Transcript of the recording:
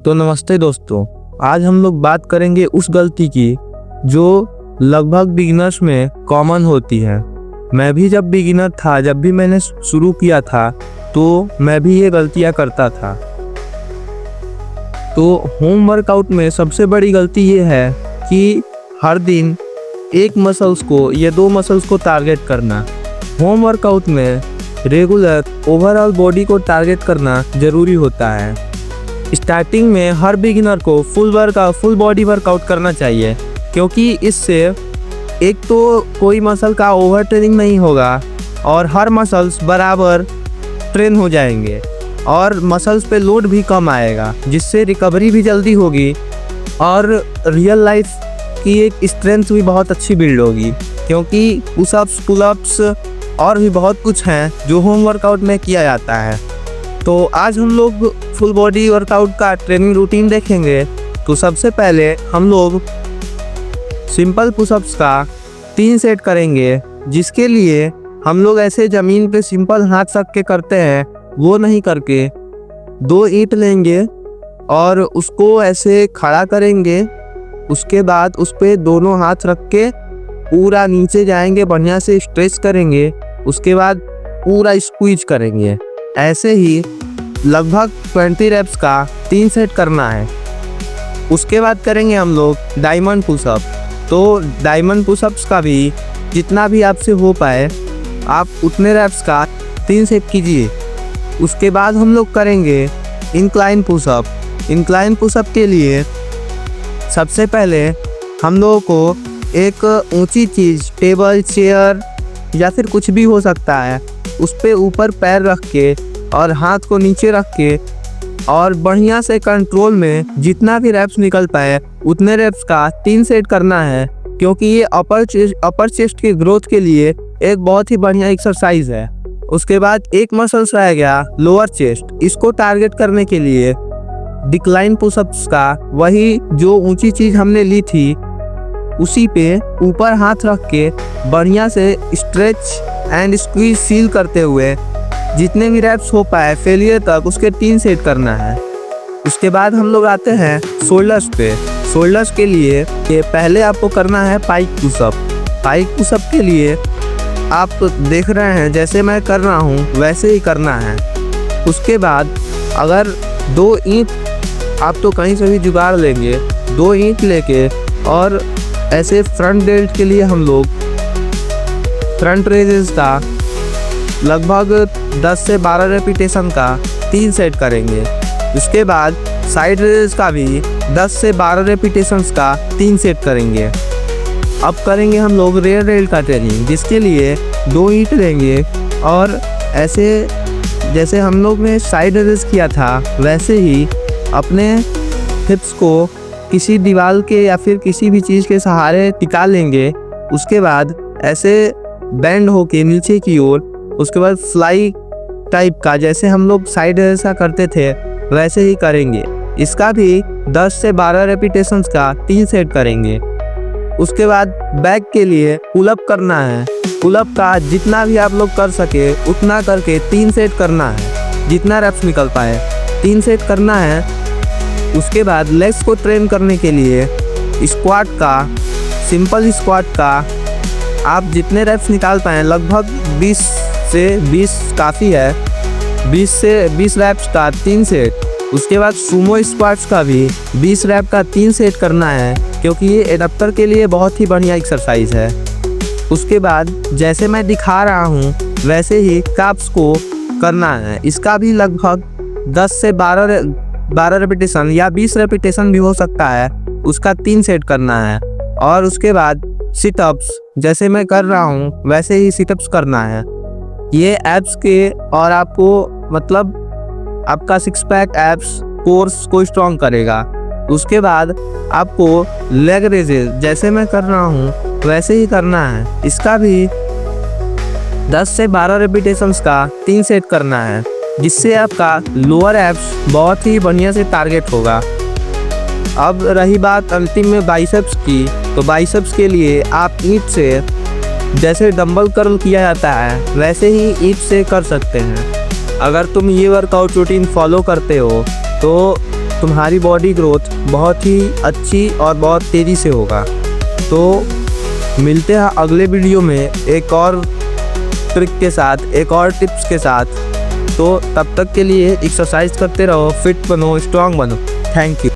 तो नमस्ते दोस्तों, आज हम लोग बात करेंगे उस गलती की जो लगभग बिगिनर्स में कॉमन होती है। मैं भी जब बिगिनर था, जब भी मैंने शुरू किया था तो मैं भी ये गलतियां करता था। तो होम वर्कआउट में सबसे बड़ी गलती ये है कि हर दिन एक मसल्स को या दो मसल्स को टारगेट करना। होम वर्कआउट में रेगुलर ओवरऑल बॉडी को टारगेट करना ज़रूरी होता है। स्टार्टिंग में हर बिगिनर को फुल बॉडी वर्कआउट करना चाहिए, क्योंकि इससे एक तो कोई मसल का ओवर ट्रेनिंग नहीं होगा और हर मसल्स बराबर ट्रेन हो जाएंगे और मसल्स पे लोड भी कम आएगा, जिससे रिकवरी भी जल्दी होगी और रियल लाइफ की एक स्ट्रेंथ भी बहुत अच्छी बिल्ड होगी। क्योंकि पुशअप्स, पुलअप्स और भी बहुत कुछ हैं जो होम वर्कआउट में किया जाता है। तो आज हम लोग फुल बॉडी वर्कआउट का ट्रेनिंग रूटीन देखेंगे। तो सबसे पहले हम लोग सिंपल पुशअप्स का 3 सेट करेंगे, जिसके लिए हम लोग ऐसे ज़मीन पे सिंपल हाथ रख के करते हैं, वो नहीं करके 2 ईंट लेंगे और उसको ऐसे खड़ा करेंगे। उसके बाद उस पर दोनों हाथ रख के पूरा नीचे जाएंगे, बढ़िया से स्ट्रेच करेंगे। उसके बाद पूरा स्क्वीज करेंगे। ऐसे ही लगभग 20 रेप्स का 3 सेट करना है। उसके बाद करेंगे हम लोग डायमंड पुशअप। तो डायमंड पुशअप्स का भी जितना भी आपसे हो पाए आप उतने रेप्स का 3 सेट कीजिए। उसके बाद हम लोग करेंगे इंक्लाइन पुशअप। इंक्लाइन पुशअप के लिए सबसे पहले हम लोगों को एक ऊंची चीज़, टेबल, चेयर या फिर कुछ भी हो सकता है, उस पे ऊपर पैर रख के और हाथ को नीचे रख के और बढ़िया से कंट्रोल में जितना भी रेप्स निकल पाए उतने रेप्स का 3 सेट करना है। क्योंकि ये अपर चेस्ट की ग्रोथ के लिए एक बहुत ही बढ़िया एक्सरसाइज है। उसके बाद एक मसल्स रह गया लोअर चेस्ट। इसको टारगेट करने के लिए डिक्लाइन पुशअप्स का वही जो ऊंची चीज़ हमने ली थी उसी पे ऊपर हाथ रख के बढ़िया से स्ट्रेच एंड स्क्वीज सील करते हुए जितने भी रेप्स हो पाए फेलियर तक उसके 3 सेट करना है। उसके बाद हम लोग आते हैं शोल्डर्स पे। शोल्डर्स के लिए ये पहले आपको करना है पाइक पुशअप। पाइक पुशअप के लिए आप देख रहे हैं जैसे मैं कर रहा हूँ वैसे ही करना है। उसके बाद अगर 2 ईंट आप तो कहीं से भी जुगाड़ लेंगे, 2 ईंट लेके और ऐसे फ्रंट डेल्ट के लिए हम लोग फ्रंट रेजेस का लगभग 10 से 12 रेपिटेशन का 3 सेट करेंगे। उसके बाद साइड रेजेस का भी 10 से 12 रेपिटेशंस का 3 सेट करेंगे। अब करेंगे हम लोग रेयर डेल्ट का ट्रेनिंग, जिसके लिए 2 ईंट लेंगे और ऐसे जैसे हम लोग ने साइड रेजेस किया था वैसे ही अपने हिप्स को किसी दीवार के या फिर किसी भी चीज़ के सहारे टिका लेंगे। उसके बाद ऐसे बेंड होके नीचे की ओर, उसके बाद फ्लाई टाइप का जैसे हम लोग साइड ऐसा करते थे वैसे ही करेंगे। इसका भी 10 से 12 रेपिटेशंस का 3 सेट करेंगे। उसके बाद बैक के लिए पुलअप करना है। पुलअप का जितना भी आप लोग कर सके उतना करके 3 सेट करना है, जितना रेप्स निकल पाए 3 सेट करना है। उसके बाद लेग्स को ट्रेन करने के लिए स्क्वाट का, सिंपल स्क्वाट का आप जितने रेप्स निकाल पाएँ, लगभग 20 से 20 काफ़ी है, 20 से 20 रेप्स का 3 सेट। उसके बाद सुमो स्क्वाट्स का भी 20 रेप का 3 सेट करना है, क्योंकि ये एडप्टर के लिए बहुत ही बढ़िया एक्सरसाइज है। उसके बाद जैसे मैं दिखा रहा हूँ वैसे ही काप्स को करना है। इसका भी लगभग 10 से 12 रेपिटेशन या 20 रेपिटेशन भी हो सकता है, उसका 3 सेट करना है। और उसके बाद सिटअप्स जैसे मैं कर रहा हूँ वैसे ही सिटअप्स करना है। ये एब्स के और आपको मतलब आपका 6 पैक एब्स कोर्स को स्ट्रॉन्ग करेगा। उसके बाद आपको लेग रेजेस जैसे मैं कर रहा हूँ वैसे ही करना है। इसका भी 10 से 12 रेपिटेशंस का 3 सेट करना है, जिससे आपका लोअर एब्स बहुत ही बढ़िया से टारगेट होगा। अब रही बात अंतिम में बाइसेप्स की, तो बाइसेप्स के लिए आप ईंट से जैसे डंबल कर्ल किया जाता है वैसे ही ईंट से कर सकते हैं। अगर तुम ये वर्कआउट रूटीन फॉलो करते हो तो तुम्हारी बॉडी ग्रोथ बहुत ही अच्छी और बहुत तेज़ी से होगा। तो मिलते हैं अगले वीडियो में एक और ट्रिक के साथ, एक और टिप्स के साथ। तो तब तक के लिए एक्सरसाइज करते रहो, फिट बनो, स्ट्रांग बनो। Thank you.